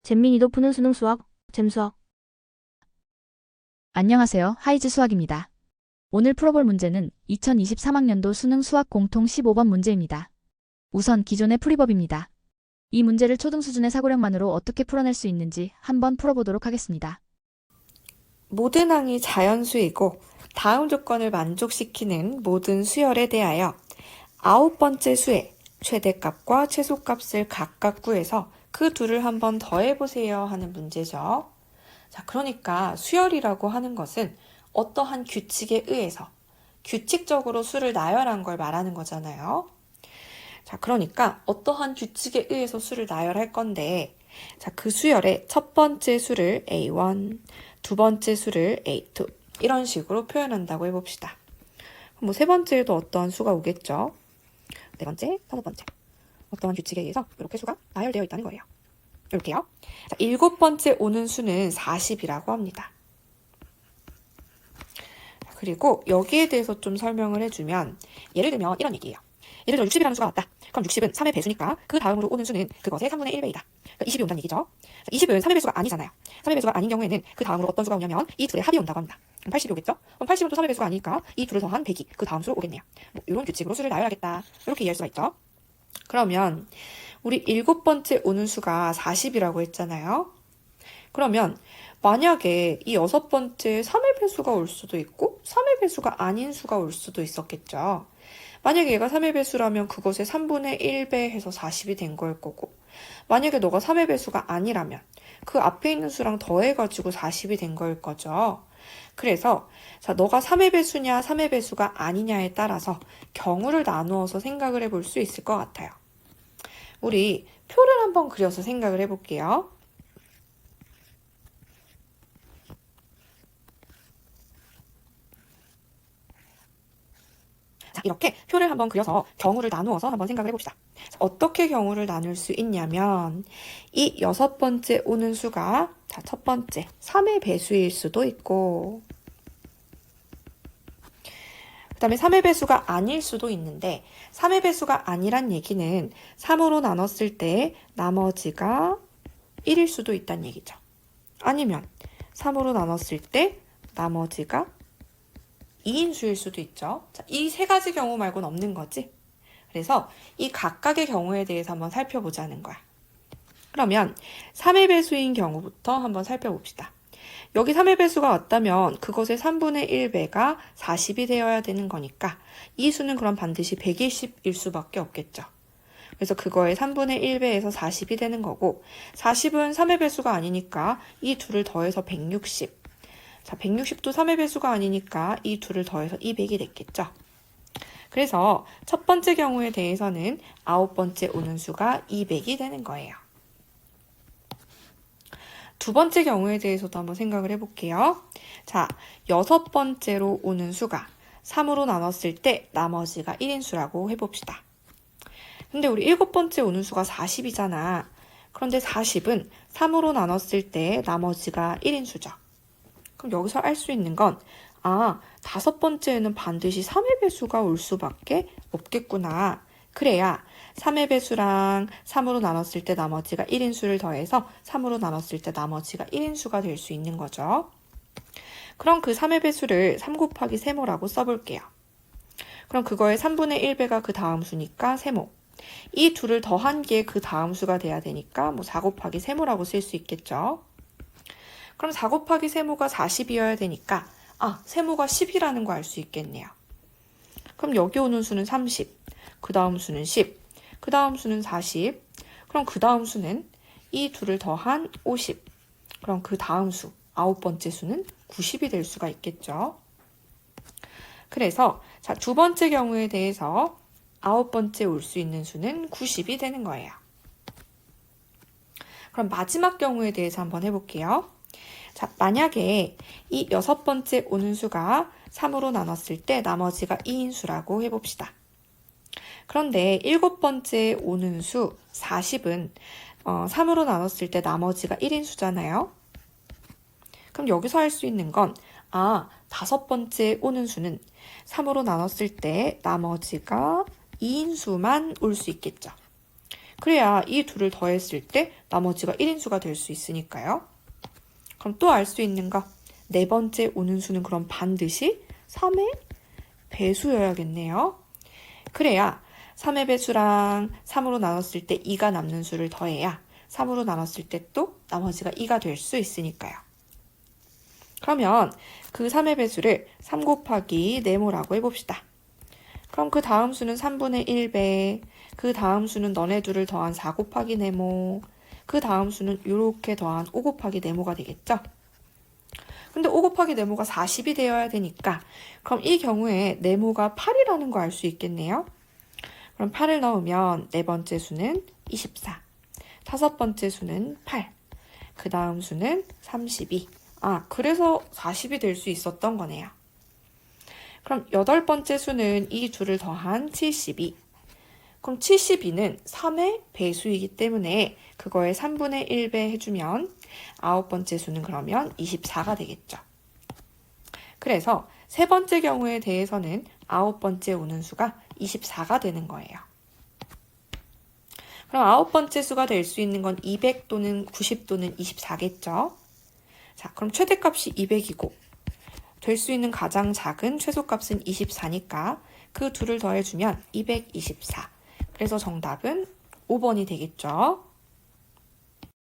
잼민이도 푸는 수능 수학, 잼수학. 안녕하세요. 하이즈 수학입니다. 오늘 풀어볼 문제는 2023학년도 수능 수학 공통 15번 문제입니다. 우선 기존의 풀이법입니다. 이 문제를 초등 수준의 사고력만으로 어떻게 풀어낼 수 있는지 한번 풀어보도록 하겠습니다. 모든 항이 자연수이고 다음 조건을 만족시키는 모든 수열에 대하여 아홉 번째 수의 최대값과 최소값을 각각 구해서 그 둘을 한번 더해보세요 하는 문제죠. 자, 그러니까 수열이라고 하는 것은 어떠한 규칙에 의해서 규칙적으로 수를 나열한 걸 말하는 거잖아요. 자, 그러니까 어떠한 규칙에 의해서 수를 나열할 건데, 자, 그 수열의 첫 번째 수를 A1, 두 번째 수를 A2 이런 식으로 표현한다고 해봅시다. 그럼 뭐 세 번째에도 어떠한 수가 오겠죠? 네 번째, 다섯 번째. 어떠한 규칙에 의해서 이렇게 수가 나열되어 있다는 거예요. 이렇게요. 자, 일곱 번째 오는 수는 40이라고 합니다. 그리고 여기에 대해서 좀 설명을 해주면, 예를 들면 이런 얘기예요. 예를 들어 60이라는 수가 왔다. 그럼 60은 3의 배수니까 그 다음으로 오는 수는 그것의 3분의 1배이다. 그러니까 20이 온다는 얘기죠. 20은 3의 배수가 아니잖아요. 3의 배수가 아닌 경우에는 그 다음으로 어떤 수가 오냐면 이 둘의 합이 온다고 합니다. 그럼 80이 오겠죠? 그럼 80은 또 3의 배수가 아니니까 이 둘을 더한 100이 그 다음 수로 오겠네요. 뭐 이런 규칙으로 수를 나열하겠다. 이렇게 이해할 수가 있죠. 그러면 우리 일곱 번째 오는 수가 40이라고 했잖아요. 그러면 만약에 이 여섯 번째 3의 배수가 올 수도 있고 3의 배수가 아닌 수가 올 수도 있었겠죠. 만약에 얘가 3의 배수라면 그것의 3분의 1배 해서 40이 된 거일 거고, 만약에 너가 3의 배수가 아니라면 그 앞에 있는 수랑 더해가지고 40이 된 거일 거죠. 그래서 자, 너가 3의 배수냐 3의 배수가 아니냐에 따라서 경우를 나누어서 생각을 해볼 수 있을 것 같아요. 우리 표를 한번 그려서 생각을 해볼게요. 자, 이렇게 표를 한번 그려서 경우를 나누어서 한번 생각을 해봅시다. 자, 어떻게 경우를 나눌 수 있냐면 이 여섯 번째 오는 수가 자, 첫 번째 3의 배수일 수도 있고 그 다음에 3의 배수가 아닐 수도 있는데 3의 배수가 아니란 얘기는 3으로 나눴을 때 나머지가 1일 수도 있다는 얘기죠. 아니면 3으로 나눴을 때 나머지가 2인수일 수도 있죠. 이 세 가지 경우 말고는 없는 거지. 그래서 이 각각의 경우에 대해서 한번 살펴보자는 거야. 그러면 3의 배수인 경우부터 한번 살펴봅시다. 여기 3의 배수가 왔다면 그것의 3분의 1배가 40이 되어야 되는 거니까 이 수는 그럼 반드시 120일 수밖에 없겠죠. 그래서 그거의 3분의 1배에서 40이 되는 거고 40은 3의 배수가 아니니까 이 둘을 더해서 160. 자, 160도 3의 배수가 아니니까 이 둘을 더해서 200이 됐겠죠. 그래서 첫 번째 경우에 대해서는 아홉 번째 오는 수가 200이 되는 거예요. 두 번째 경우에 대해서도 한번 생각을 해볼게요. 자, 여섯 번째로 오는 수가 3으로 나눴을 때 나머지가 1인 수라고 해봅시다. 근데 우리 일곱 번째 오는 수가 40이잖아. 그런데 40은 3으로 나눴을 때 나머지가 1인 수죠. 그럼 여기서 알 수 있는 건, 아, 다섯 번째에는 반드시 3의 배수가 올 수밖에 없겠구나. 그래야 3의 배수랑 3으로 나눴을 때 나머지가 1인 수를 더해서 3으로 나눴을 때 나머지가 1인 수가 될 수 있는 거죠. 그럼 그 3의 배수를 3 곱하기 세모라고 써볼게요. 그럼 그거의 3분의 1배가 그 다음 수니까 세모. 이 둘을 더한 게 그 다음 수가 돼야 되니까 뭐 4 곱하기 세모라고 쓸 수 있겠죠. 그럼 4 곱하기 세모가 40이어야 되니까 세모가 10이라는 거 알 수 있겠네요. 그럼 여기 오는 수는 30, 그 다음 수는 10, 그 다음 수는 40, 그럼 그 다음 수는 이 둘을 더한 50, 그럼 그 다음 수, 아홉 번째 수는 90이 될 수가 있겠죠. 그래서 자, 두 번째 경우에 대해서 아홉 번째 올 수 있는 수는 90이 되는 거예요. 그럼 마지막 경우에 대해서 한번 해볼게요. 자, 만약에 이 여섯 번째 오는 수가 3으로 나눴을 때 나머지가 2인 수라고 해봅시다. 그런데 일곱 번째 오는 수 40은 3으로 나눴을 때 나머지가 1인 수잖아요. 그럼 여기서 할 수 있는 건 다섯 번째 오는 수는 3으로 나눴을 때 나머지가 2인 수만 올 수 있겠죠. 그래야 이 둘을 더했을 때 나머지가 1인수가 될 수 있으니까요. 그럼 또 알 수 있는 거, 네 번째 오는 수는 그럼 반드시 3의 배수여야겠네요. 그래야 3의 배수랑 3으로 나눴을 때 2가 남는 수를 더해야 3으로 나눴을 때 또 나머지가 2가 될 수 있으니까요. 그러면 그 3의 배수를 3 곱하기 네모라고 해봅시다. 그럼 그 다음 수는 3분의 1배, 그 다음 수는 너네 둘을 더한 4 곱하기 네모, 그 다음 수는 이렇게 더한 5 곱하기 네모가 되겠죠? 근데 5 곱하기 네모가 40이 되어야 되니까 그럼 이 경우에 네모가 8이라는 거 알 수 있겠네요. 그럼 8을 넣으면 네 번째 수는 24, 다섯 번째 수는 8, 그 다음 수는 32. 그래서 40이 될 수 있었던 거네요. 그럼 여덟 번째 수는 이 둘을 더한 72. 그럼 72는 3의 배수이기 때문에 그거에 3분의 1배 해주면 아홉 번째 수는 그러면 24가 되겠죠. 그래서 세 번째 경우에 대해서는 아홉 번째 오는 수가 24가 되는 거예요. 그럼 아홉 번째 수가 될 수 있는 건 200 또는 90 또는 24겠죠. 자, 그럼 최대값이 200이고 될 수 있는 가장 작은 최소값은 24니까 그 둘을 더해주면 224. 그래서 정답은 5번이 되겠죠.